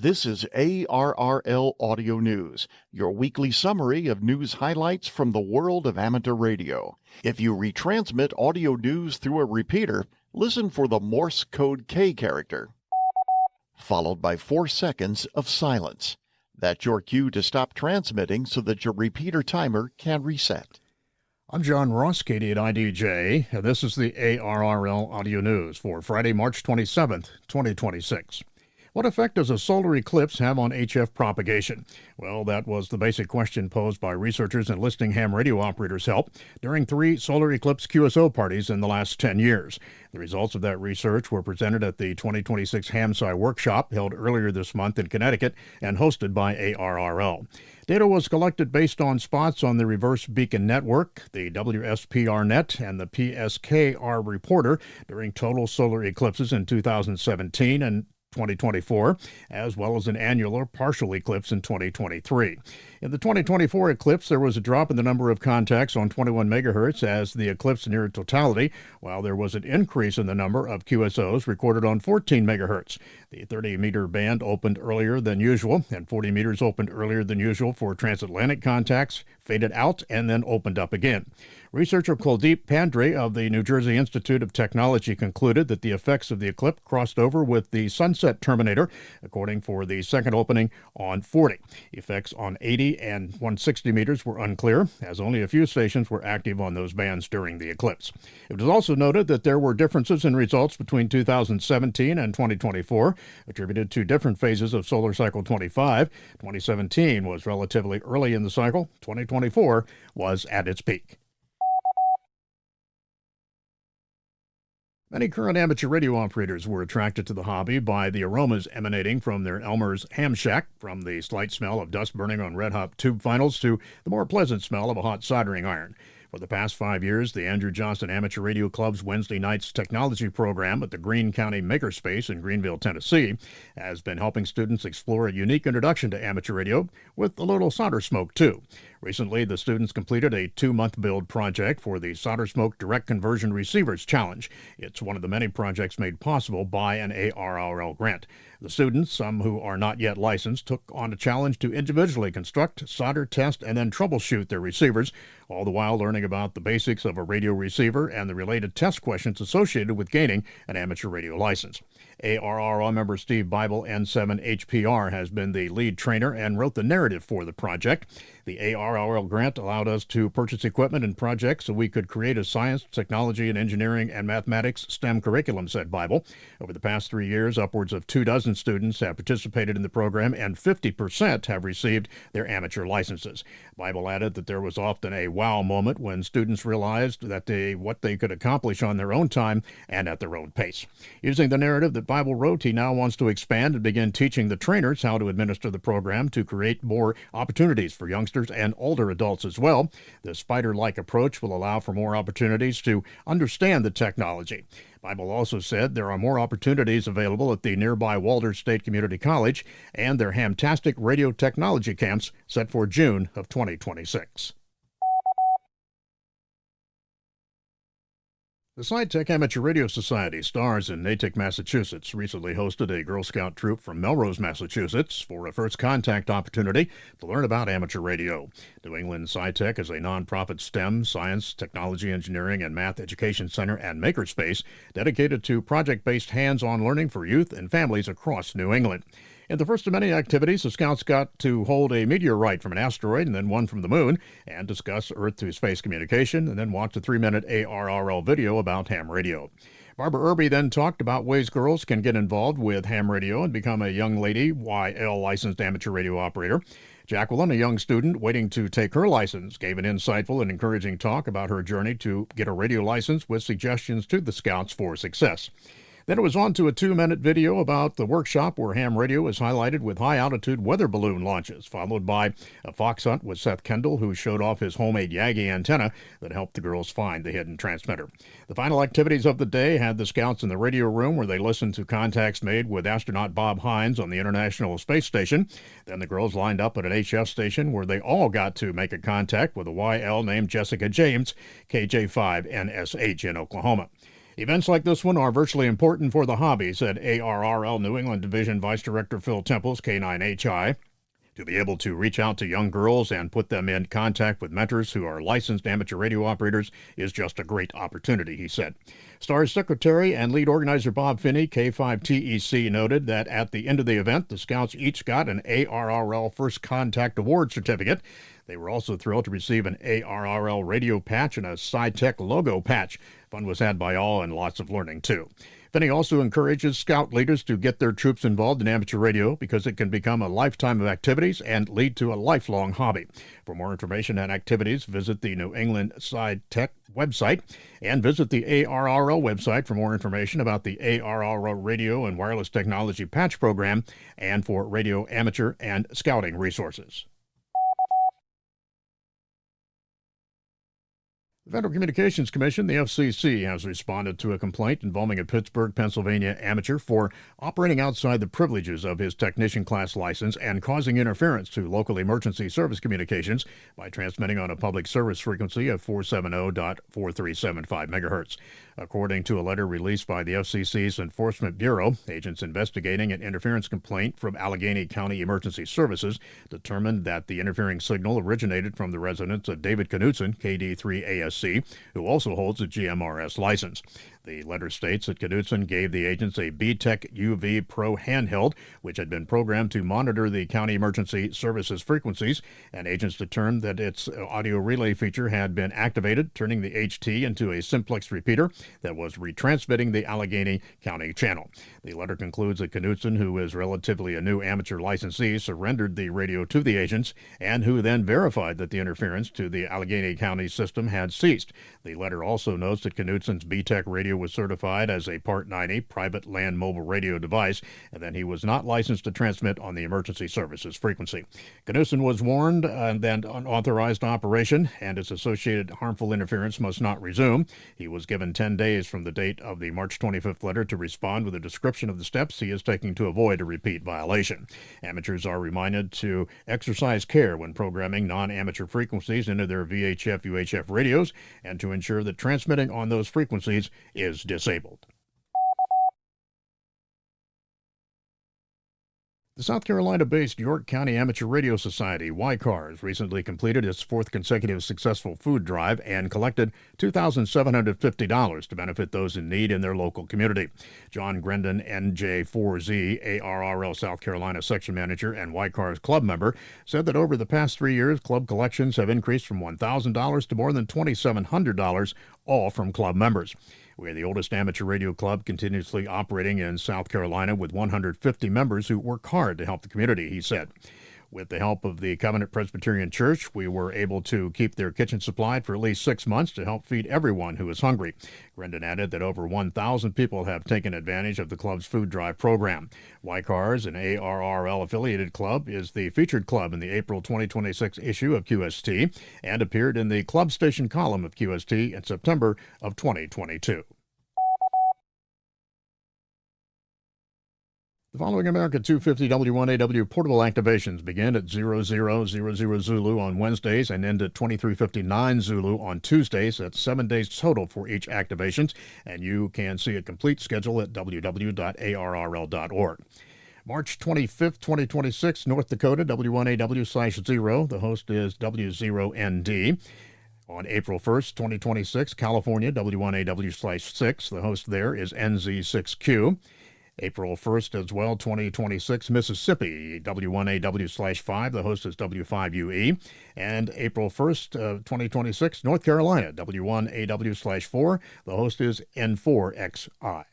This is ARRL Audio News, your weekly summary of news highlights from the world of amateur radio. If you retransmit audio news through a repeater, listen for the Morse code K character, followed by 4 seconds of silence. That's your cue to stop transmitting so that your repeater timer can reset. I'm John Ross, KD at IDJ, and this is the ARRL Audio News for Friday, March 27th, 2026. What effect does a solar eclipse have on HF propagation? Well, that was the basic question posed by researchers enlisting ham radio operators' help during 3 solar eclipse QSO parties in the last 10 years. The results of that research were presented at the 2026 Ham Sci workshop held earlier this month in Connecticut and hosted by ARRL. Data was collected based on spots on the Reverse Beacon Network, the WSPR Net, and the PSKR Reporter during total solar eclipses in 2017 and 2024, as well as an annual or partial eclipse in 2023. In the 2024 eclipse, there was a drop in the number of contacts on 21 megahertz as the eclipse neared totality, while there was an increase in the number of QSOs recorded on 14 megahertz. The 30-meter band opened earlier than usual, and 40 meters opened earlier than usual for transatlantic contacts, faded out, and then opened up again. Researcher Kuldeep Pandre of the New Jersey Institute of Technology concluded that the effects of the eclipse crossed over with the sunset terminator, according for the second opening on 40. Effects on 80 and 160 meters were unclear, as only a few stations were active on those bands during the eclipse. It was also noted that there were differences in results between 2017 and 2024, attributed to different phases of solar cycle 25. 2017 was relatively early in the cycle. 2024 was at its peak. Many current amateur radio operators were attracted to the hobby by the aromas emanating from their Elmer's ham shack, from the slight smell of dust burning on red-hot tube finals to the more pleasant smell of a hot soldering iron. For the past 5 years, the Andrew Johnston Amateur Radio Club's Wednesday night's technology program at the Greene County Makerspace in Greenville, Tennessee, has been helping students explore a unique introduction to amateur radio with a little solder smoke, too. Recently, the students completed a 2-month build project for the Solder Smoke Direct Conversion Receivers Challenge. It's one of the many projects made possible by an ARRL grant. The students, some who are not yet licensed, took on a challenge to individually construct, solder, test, and then troubleshoot their receivers, all the while learning about the basics of a radio receiver and the related test questions associated with gaining an amateur radio license. ARRL member Steve Bible, N7HPR, has been the lead trainer and wrote the narrative for the project. The ARRL grant allowed us to purchase equipment and projects so we could create a science, technology, and engineering and mathematics STEM curriculum, said Bible. Over the past 3 years, upwards of 24 students have participated in the program, and 50% have received their amateur licenses. Bible added that there was often a wow moment when students realized that what they could accomplish on their own time and at their own pace. Using the narrative that Bible wrote, he now wants to expand and begin teaching the trainers how to administer the program to create more opportunities for youngsters and older adults as well. The spider-like approach will allow for more opportunities to understand the technology. Bible also said there are more opportunities available at the nearby Walters State Community College and their Hamtastic radio technology camps set for June of 2026. The SciTech Amateur Radio Society, stars in Natick, Massachusetts, recently hosted a Girl Scout troop from Melrose, Massachusetts, for a first contact opportunity to learn about amateur radio. New England SciTech is a nonprofit STEM, science, technology, engineering, and math education center and makerspace dedicated to project-based hands-on learning for youth and families across New England. In the first of many activities, the Scouts got to hold a meteorite from an asteroid and then one from the moon and discuss Earth-to-space communication, and then watch a 3-minute ARRL video about ham radio. Barbara Irby then talked about ways girls can get involved with ham radio and become a young lady YL licensed amateur radio operator. Jacqueline, a young student waiting to take her license, gave an insightful and encouraging talk about her journey to get a radio license with suggestions to the Scouts for success. Then it was on to a 2-minute video about the workshop where ham radio is highlighted with high-altitude weather balloon launches, followed by a fox hunt with Seth Kendall, who showed off his homemade Yagi antenna that helped the girls find the hidden transmitter. The final activities of the day had the Scouts in the radio room where they listened to contacts made with astronaut Bob Hines on the International Space Station. Then the girls lined up at an HF station where they all got to make a contact with a YL named Jessica James, KJ5NSH in Oklahoma. Events like this one are virtually important for the hobby, said ARRL New England Division Vice Director Phil Temples, K9HI. To be able to reach out to young girls and put them in contact with mentors who are licensed amateur radio operators is just a great opportunity, he said. STAR's secretary and lead organizer Bob Finney, K5TEC, noted that at the end of the event, the scouts each got an ARRL First Contact Award certificate. They were also thrilled to receive an ARRL radio patch and a SciTech logo patch. Fun was had by all and lots of learning, too. Finney also encourages scout leaders to get their troops involved in amateur radio because it can become a lifetime of activities and lead to a lifelong hobby. For more information and activities, visit the New England SciTech website and visit the ARRL website for more information about the ARRL Radio and Wireless Technology Patch Program and for radio amateur and scouting resources. The Federal Communications Commission, the FCC, has responded to a complaint involving a Pittsburgh, Pennsylvania amateur for operating outside the privileges of his technician class license and causing interference to local emergency service communications by transmitting on a public service frequency of 470.4375 MHz. According to a letter released by the FCC's Enforcement Bureau, agents investigating an interference complaint from Allegheny County Emergency Services determined that the interfering signal originated from the residence of David Knutson, KD3ASC, who also holds a GMRS license. The letter states that Knutson gave the agents a BTEC UV Pro handheld, which had been programmed to monitor the county emergency services frequencies, and agents determined that its audio relay feature had been activated, turning the HT into a simplex repeater that was retransmitting the Allegheny County channel. The letter concludes that Knutson, who is relatively a new amateur licensee, surrendered the radio to the agents, and who then verified that the interference to the Allegheny County system had ceased. The letter also notes that Knutson's BTEC radio was certified as a Part 90 private land mobile radio device, and that he was not licensed to transmit on the emergency services frequency. Knutson was warned that unauthorized operation and its associated harmful interference must not resume. He was given 10 days from the date of the March 25th letter to respond with a description of the steps he is taking to avoid a repeat violation. Amateurs are reminded to exercise care when programming non-amateur frequencies into their VHF-UHF radios and to ensure that transmitting on those frequencies is disabled. The South Carolina-based York County Amateur Radio Society, YCARS, recently completed its fourth consecutive successful food drive and collected $2,750 to benefit those in need in their local community. John Grendon, NJ4Z, ARRL South Carolina Section Manager and YCARS club member, said that over the past 3 years, club collections have increased from $1,000 to more than $2,700, all from club members. We are the oldest amateur radio club continuously operating in South Carolina with 150 members who work hard to help the community, he said. With the help of the Covenant Presbyterian Church, we were able to keep their kitchen supplied for at least 6 months to help feed everyone who is hungry. Grendon added that over 1,000 people have taken advantage of the club's food drive program. YCARS, an ARRL-affiliated club, is the featured club in the April 2026 issue of QST and appeared in the club station column of QST in September of 2022. The following America 250 W1AW portable activations begin at 0000 Zulu on Wednesdays and end at 2359 Zulu on Tuesdays. That's 7 days total for each activations, and you can see a complete schedule at www.arrl.org. March 25th, 2026, North Dakota, W1AW/0. The host is W0ND. On April 1st, 2026, California, W1AW/6. The host there is NZ6Q. April 1st as well, 2026, Mississippi, W1AW/5. The host is W5UE. And April 1st, 2026, North Carolina, W1AW/4. The host is N4XI.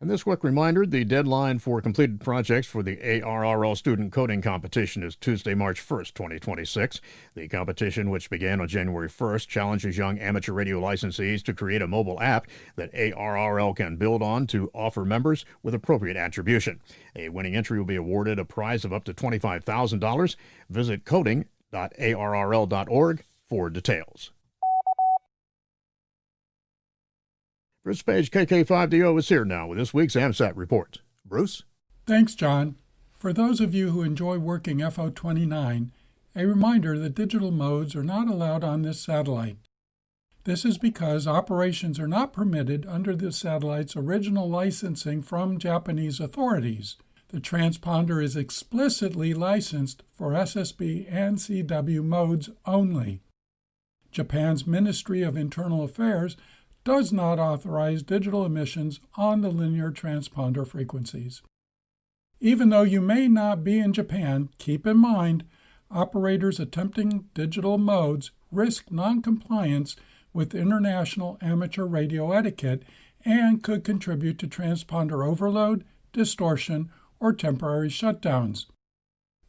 And this quick reminder, the deadline for completed projects for the ARRL Student Coding Competition is Tuesday, March 1st, 2026. The competition, which began on January 1st, challenges young amateur radio licensees to create a mobile app that ARRL can build on to offer members with appropriate attribution. A winning entry will be awarded a prize of up to $25,000. Visit coding.arrl.org for details. Bruce Page, KK5DO, is here now with this week's AMSAT report. Bruce? Thanks, John. For those of you who enjoy working FO29, a reminder that digital modes are not allowed on this satellite. This is because operations are not permitted under the satellite's original licensing from Japanese authorities. The transponder is explicitly licensed for SSB and CW modes only. Japan's Ministry of Internal Affairs does not authorize digital emissions on the linear transponder frequencies. Even though you may not be in Japan, keep in mind, operators attempting digital modes risk noncompliance with international amateur radio etiquette and could contribute to transponder overload, distortion, or temporary shutdowns,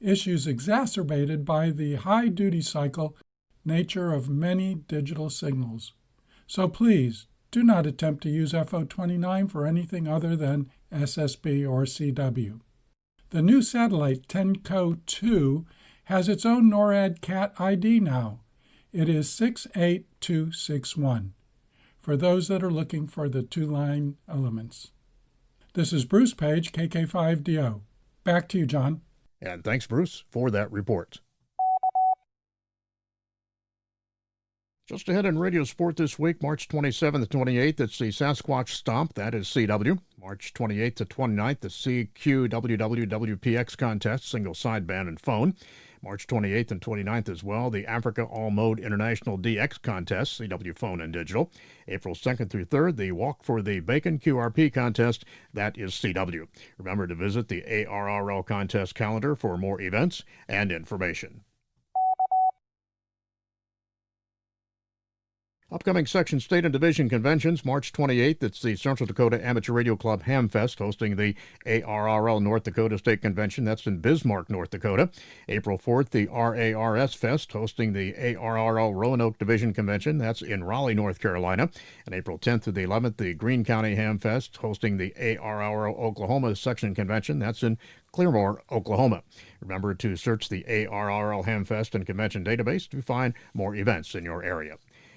issues exacerbated by the high duty cycle nature of many digital signals. So please, do not attempt to use FO29 for anything other than SSB or CW. The new satellite Tenko 2 has its own NORAD CAT ID now. It is 68261, for those that are looking for the two-line elements. This is Bruce Page, KK5DO. Back to you, John. And thanks, Bruce, for that report. Just ahead in Radio Sport this week, March 27th to 28th, it's the Sasquatch Stomp, that is CW. March 28th to 29th, the CQWWWPX contest, single sideband and phone. March 28th and 29th as well, the Africa All Mode International DX contest, CW phone and digital. April 2nd through 3rd, the Walk for the Bacon QRP contest, that is CW. Remember to visit the ARRL contest calendar for more events and information. Upcoming Section State and Division Conventions, March 28th, it's the Central Dakota Amateur Radio Club Hamfest hosting the ARRL North Dakota State Convention. That's in Bismarck, North Dakota. April 4th, the RARS Fest hosting the ARRL Roanoke Division Convention. That's in Raleigh, North Carolina. And April 10th to the 11th, the Greene County Hamfest hosting the ARRL Oklahoma Section Convention. That's in Claremore, Oklahoma. Remember to search the ARRL Hamfest and Convention database to find more events in your area.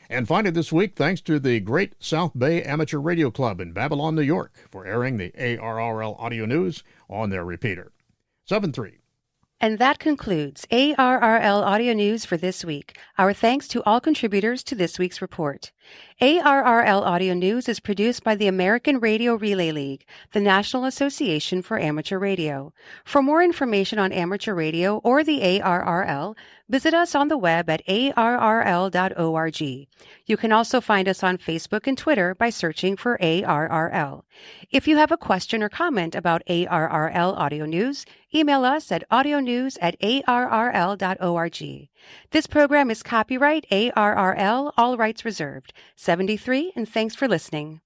And finally this week, thanks to the Great South Bay Amateur Radio Club in Babylon, New York, for airing the ARRL audio news on their repeater. 7-3. And that concludes ARRL Audio News for this week. Our thanks to all contributors to this week's report. ARRL Audio News is produced by the American Radio Relay League, the National Association for Amateur Radio. For more information on amateur radio or the ARRL, visit us on the web at arrl.org. You can also find us on Facebook and Twitter by searching for ARRL. If you have a question or comment about ARRL Audio News, email us at audionews@arrl.org. This program is copyright ARRL, all rights reserved. 73, and thanks for listening.